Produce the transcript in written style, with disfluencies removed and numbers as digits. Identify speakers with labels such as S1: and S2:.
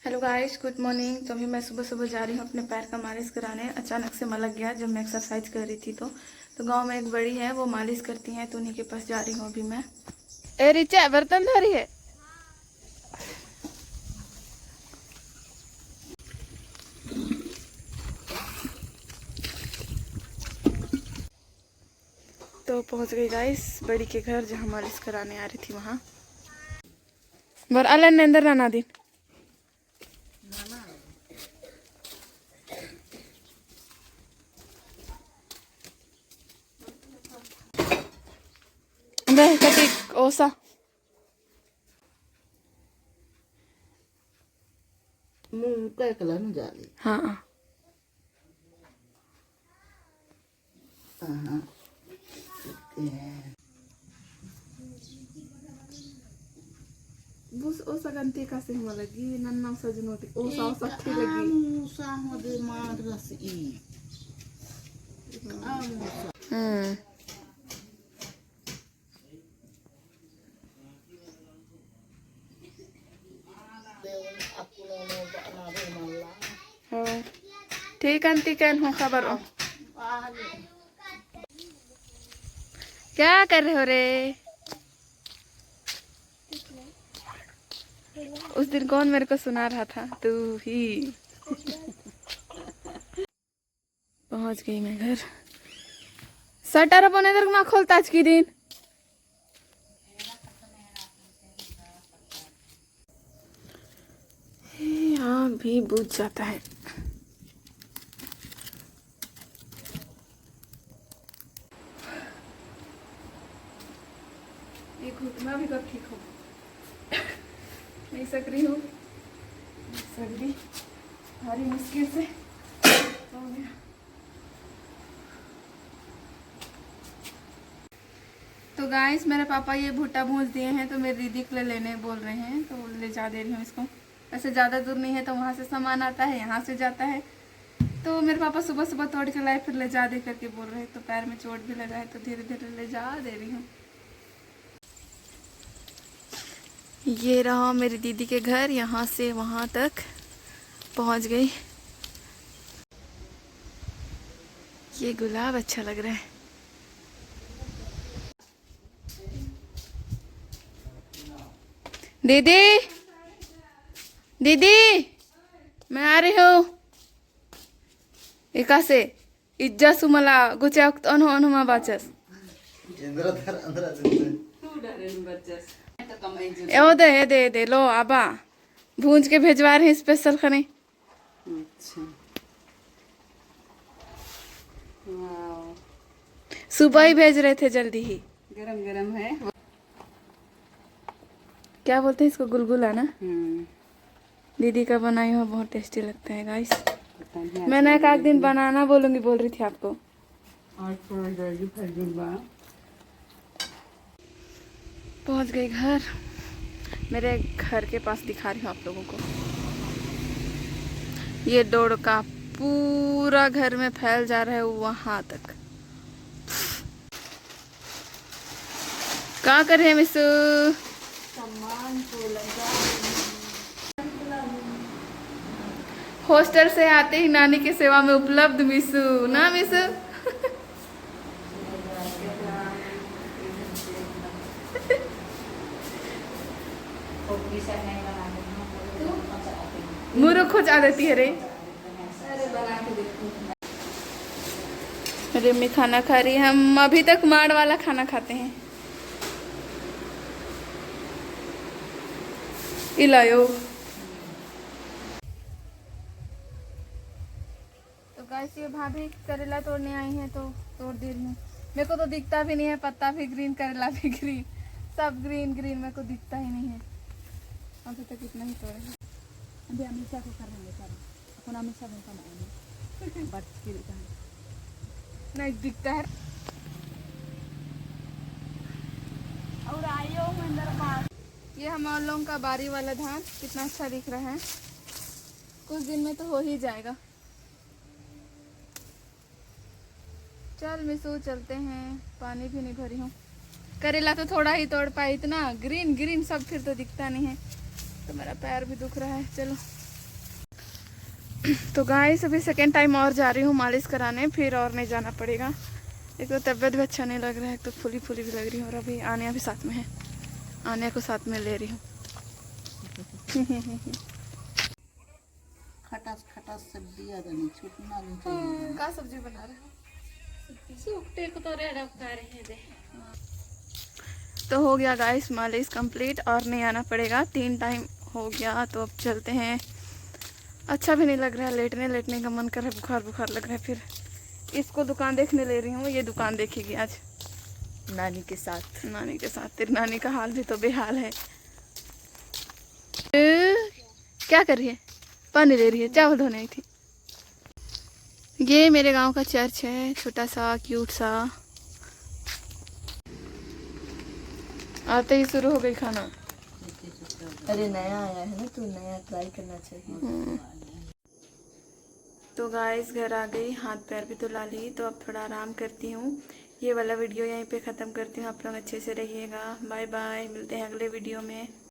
S1: Hello guys, good morning. तो अभी मैं सुबह सुबह जा रही हूँ अपने पैर का मालिश कराने। अचानक से मलक गया जब मैं एक्सरसाइज कर रही थी। तो गांव में एक बड़ी है, वो मालिश करती हैं, तो उन्हीं के पास जा रही हूँ अभी मैं। ए रिचा, बर्तन धरी है। तो पहुँच गई गाइस बड़ी के घर, जहाँ मालिश कराने आ रही थी वहाँ। बर अलन ने अंदर ना दिन कटिक ओसा
S2: मुंह का कलन जाली।
S1: हाँ
S2: हाँ
S1: बुस ओसा गंती का सिंह लगी नन्ना सजनोती ओसा ओसा अच्छी लगी।
S2: मुसा हो दे माद्रस ई मुसा
S1: ठीक आंटी, कैन हो खबर हो? क्या कर रहे हो रे? उस दिन कौन मेरे को सुना रहा था? तू ही। पहुंच गई मैं घर। शटर अपन इधर ना खोलता आज की दिन। यहाँ भी बुझ जाता है। ये घुटना भी कब ठीक हो? नहीं सक रही हूँ, सर्दी भारी मुश्किल से हो गया। तो गाइस, मेरे पापा ये भुट्टा भूंज दिए हैं, तो मेरी दीदी के लिए लेने बोल रहे हैं, तो ले जा दे रही हूँ इसको। वैसे ज़्यादा दूर नहीं है, तो वहाँ से सामान आता है, यहाँ से जाता है। तो मेरे पापा सुबह सुबह तोड़ के लाए, फिर ले जा दे करके बोल रहे हैं। तो पैर में चोट भी लगा है, तो धीरे धीरे ले जा दे रही हूँ। ये रहा मेरी दीदी के घर, यहाँ से वहाँ तक पहुँच गई। ये गुलाब अच्छा लग रहा है। दीदी दीदी, मैं आ रही हूँ। एका से इज्जा सुमला गुचा अनु अनुमा बाचस ए दे दे लो आबा, भूंज के भेजवा रहे हैं स्पेशल खाने।
S2: अच्छा
S1: सुबह ही भेज रहे थे, जल्दी ही।
S2: गरम गरम है।
S1: क्या बोलते हैं इसको? गुलगुला ना। दीदी का बनाई हुआ बहुत टेस्टी लगता है गाइस। मैंने एक दिन बनाना बोलूंगी बोल रही थी आपको। पहुंच गई घर। मेरे घर के पास दिखा रही हूँ आप लोगों को। ये डोड़ का पूरा घर में फैल जा रहा है वहां तक। क्या कर रहे हैं मिसू?
S2: सामान को लगा
S1: हॉस्टल से आते ही नानी की सेवा में उपलब्ध मिसू ना मिसू। मुरु खोज आ देती है रे। रिमी खाना खा रही है। हम अभी तक माड़ वाला खाना खाते हैं। इलायो। तो गाइस, ये भाभी करेला तोड़ने आई हैं, तो तोड़ दे रही हूँ। मेरे को तो दिखता भी नहीं है, पत्ता भी ग्रीन, करेला भी ग्रीन, सब ग्रीन ग्रीन, मेरे को दिखता ही नहीं है। अभी तक इतना ही तोड़े हैं।
S2: अभी अमीषा को कर रहे हैं। अपन अमीषा बनता नहीं बट
S1: नहीं दिखता है।
S2: और आयो मंदिर पास।
S1: ये हम लोगों का बारी वाला धान कितना अच्छा दिख रहा है। कुछ दिन में तो हो ही जाएगा। चल मिसू, चलते हैं। पानी भी नहीं भरी हूँ। करेला तो थोड़ा ही तोड़ पाई, इतना ग्रीन ग्रीन सब फिर तो दिखता नहीं है। तो मेरा पैर भी दुख रहा है। चलो। तो गाइस अभी सेकेंड टाइम और जा रही हूँ मालिश कराने, फिर और नहीं जाना पड़ेगा। एक तो तबीयत भी अच्छा नहीं लग रहा है, तो फुली फुली भी लग रही हूँ। और अभी आनिया भी साथ में है, आनिया को साथ में ले रही हूँ।
S3: खटास खटास सब्जी आ जानी छूटना नहीं चाहिए।
S1: का सब्जी बना रहे हो?
S2: सूखते को तो रेड अप कर रहे दे।
S1: तो हो गया गाइस मालिश कंप्लीट, और नहीं आना पड़ेगा। 3 टाइम हो गया, तो अब चलते हैं। अच्छा भी नहीं लग रहा है, लेटने लेटने का मन कर रहा है, बुखार बुखार लग रहा है। फिर इसको दुकान देखने ले रही हूँ, ये दुकान देखेगी आज
S3: नानी के साथ।
S1: नानी के साथ। तेरी नानी का हाल भी तो बेहाल है। क्या कर रही है? पानी ले रही है, चावल धोने आई थी। ये मेरे गांव का चर्च है, छोटा सा क्यूट सा। आते ही शुरू हो गई खाना।
S3: अरे नया आया है ना, तो नया ट्राई करना चाहिए।
S1: तो गाइस घर आ गई, हाथ पैर भी धुला ली, तो अब थोड़ा आराम करती हूँ। ये वाला वीडियो यहीं पे ख़त्म करती हूँ। आप लोग अच्छे से रहिएगा। बाय बाय, मिलते हैं अगले वीडियो में।